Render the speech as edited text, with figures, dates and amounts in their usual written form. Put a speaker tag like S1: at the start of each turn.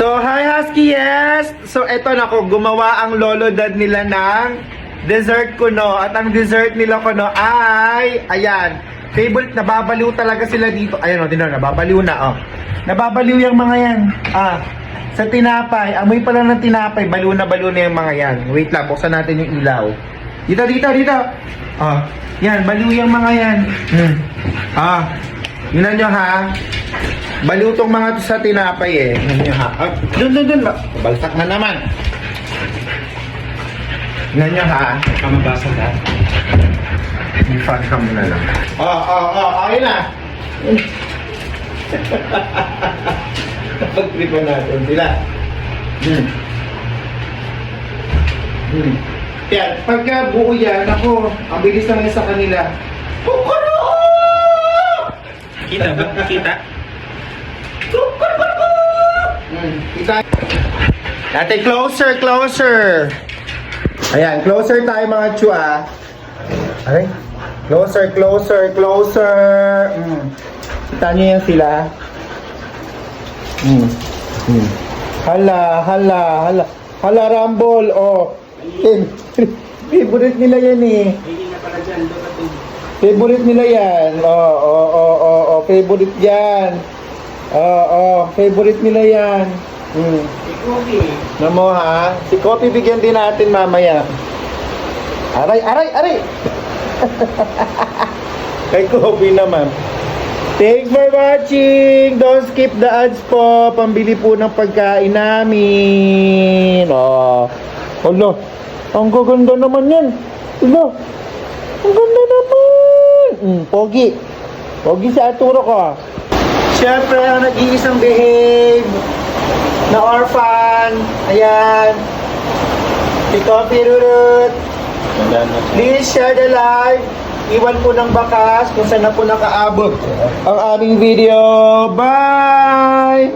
S1: So, hi Husky, yes! So, eto na ko, gumawa ang lolo dad nila ng dessert kuno. At ang dessert nila kuno ay, ayan, favorite, nababaliw talaga sila dito. Ayan o, tinan, nababaliw na, oh. Nababaliw yung mga yan. Sa tinapay, amoy pa lang ng tinapay, baliw na yung mga yan. Wait lang, buksan natin yung ilaw. Dito. Yan, baliw yung mga yan. Yun nyo ha. Baliw tong mga to sa tinapay eh. Yun nyo ha. Dun. Balsak na naman. Yun nyo ha.
S2: Kamabasa ka?
S1: I-fan ka muna lang. Okay na. Pag-tripan natin sila. Yan, pagka buo yan, ako, ang bilis naman sa kanila. Kukuro!
S2: Kita ba? Kita?
S1: Kita. Natin closer. Ayan, closer tayo mga chua. Aray. Closer. Kita nyo yan sila. Hala, Rumble. Oh. Favorite nila yan eh.
S2: Hindi na pala dyan.
S1: Favorite nila yan. Favorite yan. Favorite nila yan.
S2: Si Kobe.
S1: Namo ha? Si Kopi bigyan din natin mamaya. Aray! Kay Kopi naman. Thanks for watching! Don't skip the ads po. Pambili po ng pagkain namin. Alo, ang gaganda naman yan. Alo, ang ganda naman. Pogi si Arturo ko. Siyempre, ang nag-iisang behave na orphan. Ayan. Si Coffee Rurut. Please share the live. Iwan po ng bakas kung saan na po nakaabot ang aming video. Bye!